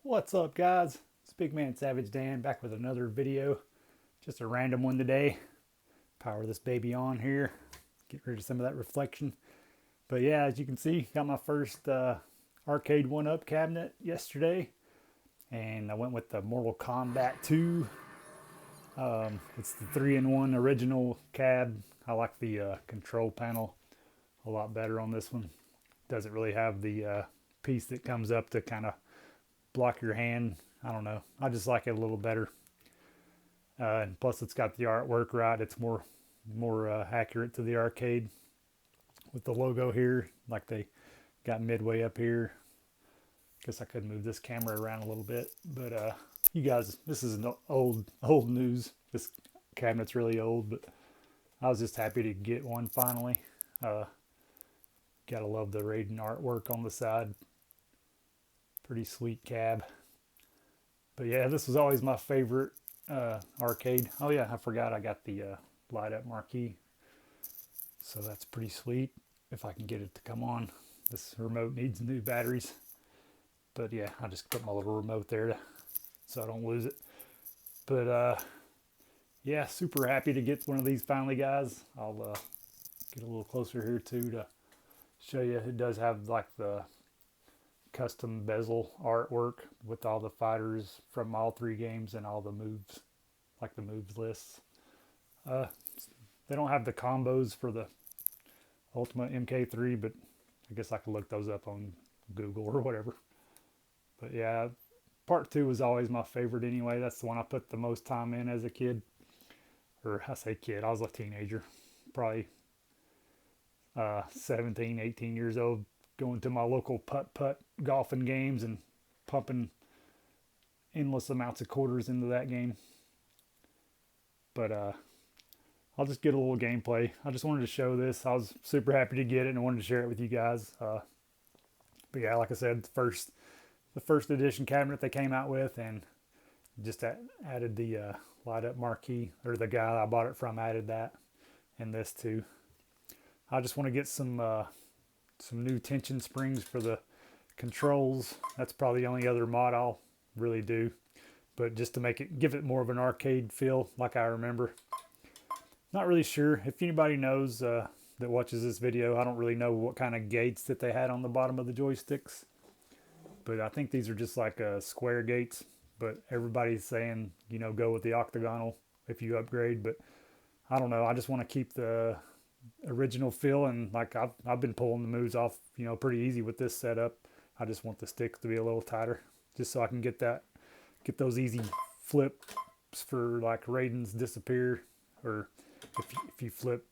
What's up, guys? It's Big Man Savage Dan back with another video. Just a random one today. Power this baby on here. Get rid of some of that reflection. But yeah, as you can see, got my first Arcade1up cabinet yesterday. And I went with the Mortal Kombat 2. It's the 3-in-1 original cab. I like the control panel a lot better on this one. Doesn't really have the piece that comes up to kind of block your hand. I don't know. I just like it a little better. And plus, it's got the artwork right. It's more accurate to the arcade with the logo here, like they got midway up here. Guess I could move this camera around a little bit, but you guys, this is an old news. This cabinet's really old, but I was just happy to get one finally. Gotta love the Raiden artwork on the side. Pretty sweet cab. But yeah, this was always my favorite arcade. Oh yeah, I forgot I got the light up marquee. So that's pretty sweet. If I can get it to come on. This remote needs new batteries. But yeah, I just put my little remote there so I don't lose it. But yeah, super happy to get one of these finally, guys. I'll get a little closer here too to show you. It does have like the custom bezel artwork with all the fighters from all three games and all the moves, like the moves lists. They don't have the combos for the Ultimate MK3, but I guess I could look those up on Google or whatever. But yeah, part 2 was always my favorite anyway. That's the one I put the most time in as a kid. Or I say kid, I was a teenager. Probably 17, 18 years old, going to my local putt-putt golfing games and pumping endless amounts of quarters into that game. But I'll just get a little gameplay. I just wanted to show this. I was super happy to get it and I wanted to share it with you guys. But yeah, like I said, the first edition cabinet they came out with, and just added the light up marquee, or the guy I bought it from added that, and this too. I just want to get some new tension springs for the controls. That's probably the only other mod I'll really do, but just to give it more of an arcade feel like I remember. Not really sure if anybody knows that watches this video. I don't really know what kind of gates that they had on the bottom of the joysticks, but I think these are just like square gates, but everybody's saying, you know, go with the octagonal if you upgrade. But I don't know, I just want to keep the original feel, and like I've been pulling the moves off, you know, pretty easy with this setup. I just want the sticks to be a little tighter, just so I can get those easy flips for like Raiden's disappear, or if you flip,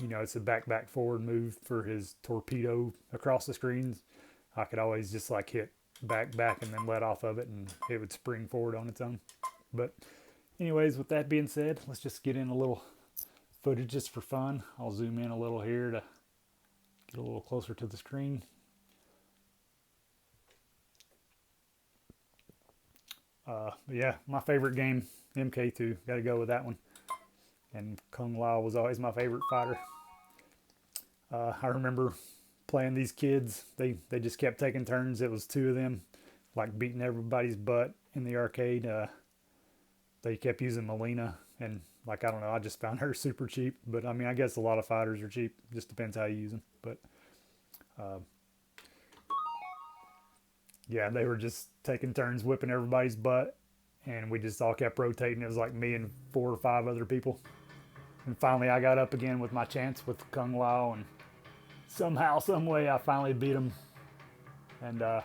you know, it's a back forward move for his torpedo across the screens. I could always just like hit back and then let off of it, and it would spring forward on its own. But anyways, with that being said, let's just get in a little footage just for fun. I'll zoom in a little here to get a little closer to the screen. Yeah, my favorite game, MK2. Got to go with that one. And Kung Lao was always my favorite fighter. I remember playing these kids. They just kept taking turns. It was 2 of them, like beating everybody's butt in the arcade. They kept using Melina, and like, I don't know, I just found her super cheap. But I mean, I guess a lot of fighters are cheap. Just depends how you use them. But yeah, they were just taking turns whipping everybody's butt, and we just all kept rotating. It was like me and 4 or 5 other people. And finally I got up again with my chance with Kung Lao, and somehow, some way, I finally beat him. And I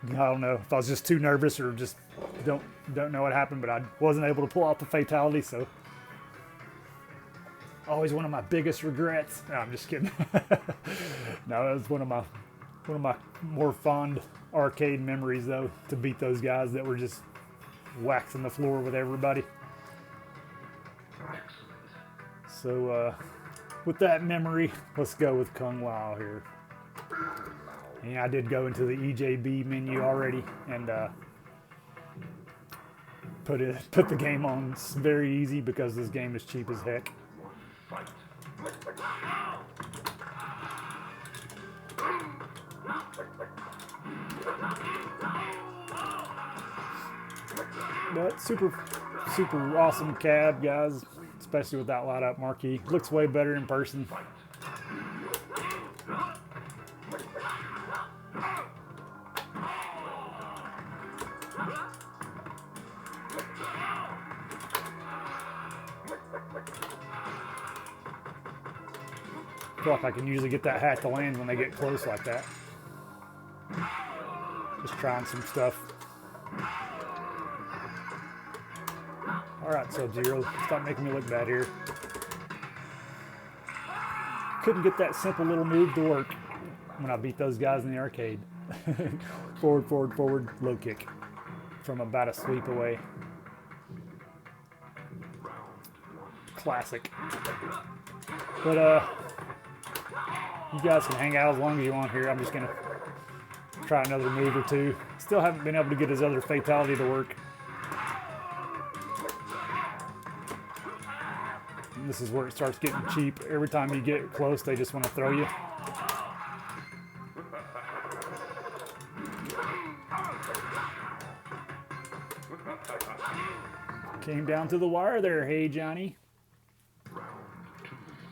don't know if I was just too nervous or just don't know what happened, but I wasn't able to pull off the fatality. So always one of my biggest regrets. No, I'm just kidding. No, it was one of my more fond arcade memories, though, to beat those guys that were just waxing the floor with everybody. So with that memory, let's go with Kung Lao here. And I did go into the EJB menu already and put the game on very easy because this game is cheap as heck. But super awesome cab, guys, especially with that light up marquee. Looks way better in person. I feel like I can usually get that hat to land when they get close like that. Just trying some stuff. Alright, Sub-Zero, stop making me look bad here. Couldn't get that simple little move to work when I beat those guys in the arcade. Forward, forward, forward, low kick. From about a sweep away. Classic. But, you guys can hang out as long as you want here. I'm just going to try another move or two. Still haven't been able to get his other fatality to work. And this is where it starts getting cheap. Every time you get close, they just want to throw you. Came down to the wire there, hey Johnny.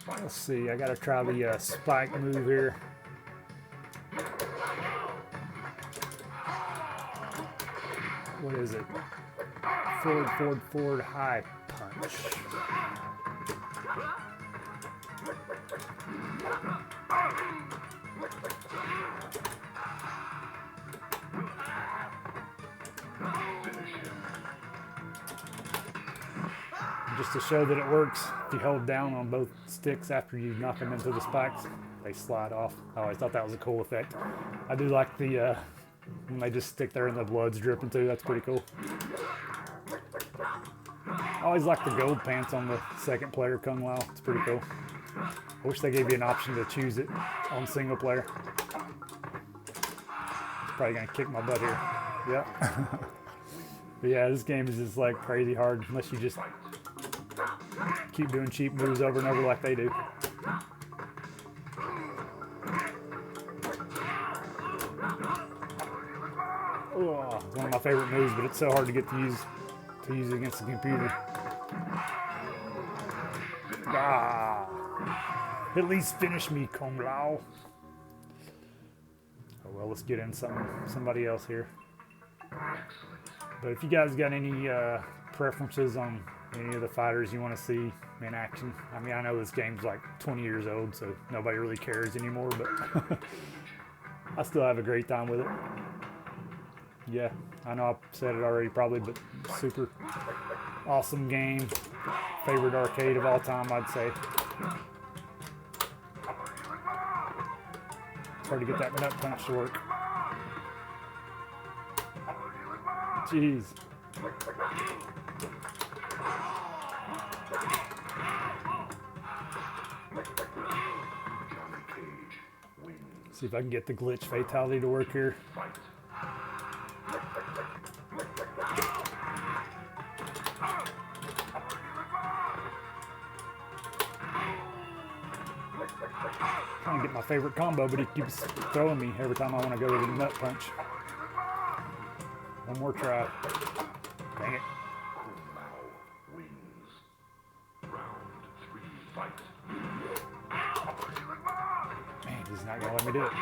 Let's see, I gotta try the spike move here. What is it? Forward, forward, forward, high punch. Just to show that it works, if you hold down on both sticks after you knock them into the spikes, they slide off. I always thought that was a cool effect. I do like the when they just stick there and the blood's dripping too. That's pretty cool. I always like the gold pants on the second player Kung Lao. It's pretty cool. I wish they gave you an option to choose it on single player. It's probably gonna kick my butt here. Yeah. But yeah, this game is just like crazy hard unless you just keep doing cheap moves over and over like they do. Oh, it's one of my favorite moves, but it's so hard to get to use it against the computer. Ah, at least finish me, Kung Lao. Oh well, let's get in somebody else here. But if you guys got any preferences on any of the fighters you want to see in action, I mean, I know this game's like 20 years old, so nobody really cares anymore, but I still have a great time with it. Yeah, I know I've said it already probably, but super awesome game. Favorite arcade of all time, I'd say. It's hard to get that nut punch to work. Jeez. See if I can get the glitch fatality to work here. Trying to get my favorite combo, but he keeps throwing me every time I want to go to the nut punch. One more try. Dang it. Man, he's not gonna let me do it.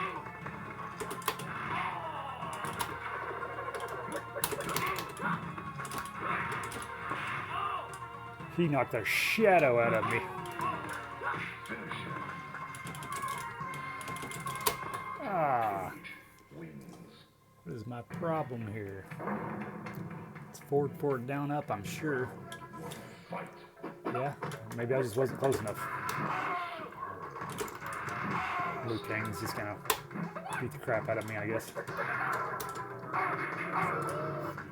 He knocked the shadow out of me. Ah. What is my problem here? It's forward, down, up, I'm sure. Yeah, maybe I just wasn't close enough. Liu Kang's just gonna beat the crap out of me, I guess.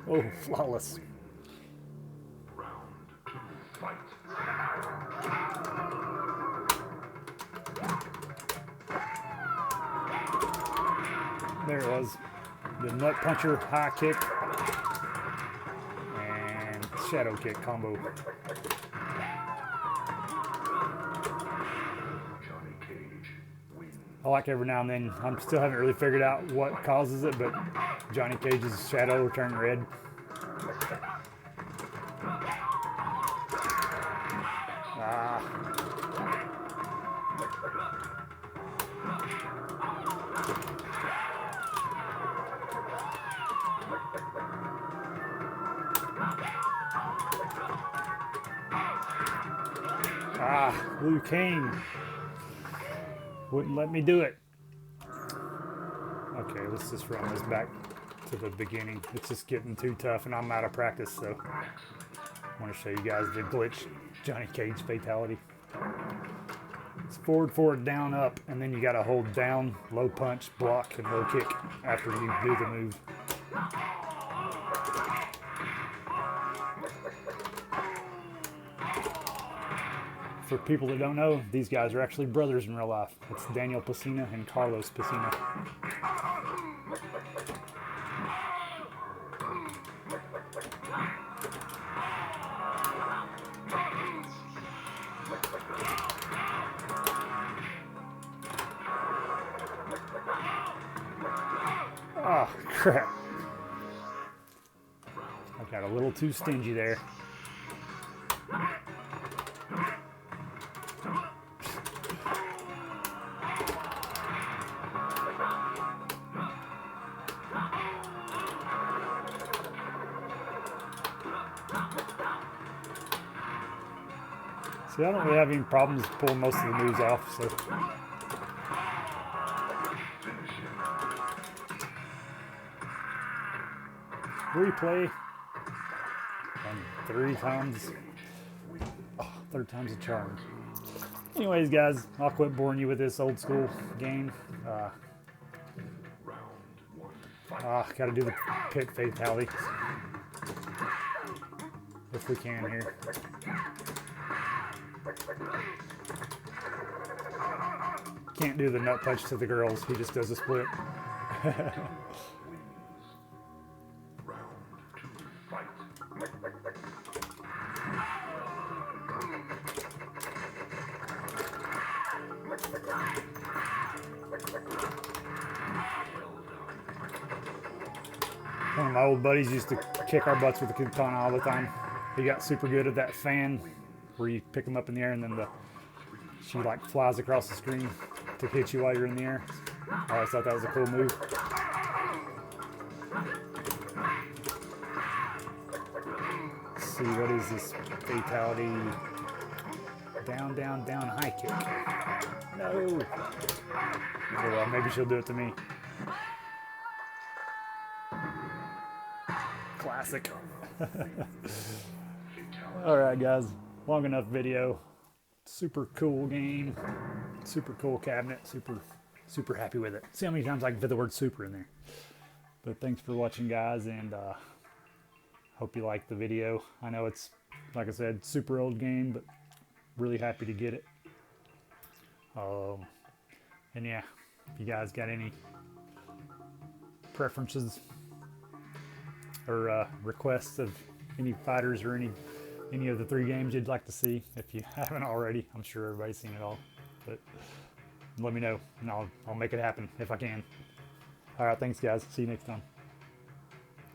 Oh, flawless. There it was. The nut puncher high kick and shadow kick combo. I like every now and then. I still haven't really figured out what causes it, but Johnny Cage's shadow will turn red. Ah. Ah, Liu Kang wouldn't let me do it. Okay, let's just run this back to the beginning. It's just getting too tough and I'm out of practice, so I want to show you guys the glitch Johnny Cage fatality. It's forward, forward, down, up, and then you got to hold down, low punch, block, and low kick after you do the move. For people that don't know, these guys are actually brothers in real life. It's Daniel Pesina and Carlos Pesina. Oh, crap. I got a little too stingy there. See, I don't really have any problems pulling most of the moves off, so. Replay. And 3 times. Oh, 3rd time's a charm. Anyways, guys, I'll quit boring you with this old school game. Gotta do the pit fatality. If we can here. Can't do the nut punch to the girls, he just does a split. One of my old buddies used to kick our butts with the katana all the time. He got super good at that fan where you pick them up in the air and then she like flies across the screen to hit you while you're in the air. I always thought that was a cool move. Let's see, what is this fatality? Down, down, down, high kick. No. Oh, well, maybe she'll do it to me. Classic. Alright guys, long enough video. Super cool game. Super cool cabinet. Super happy with it. See how many times I can fit the word super in there. But thanks for watching guys, and hope you liked the video. I know it's, like I said, super old game, but really happy to get it. And yeah, if you guys got any preferences or requests of any fighters or any of the 3 games you'd like to see, if you haven't already, I'm sure everybody's seen it all, but let me know and I'll make it happen if I can. All right, thanks guys, see you next time.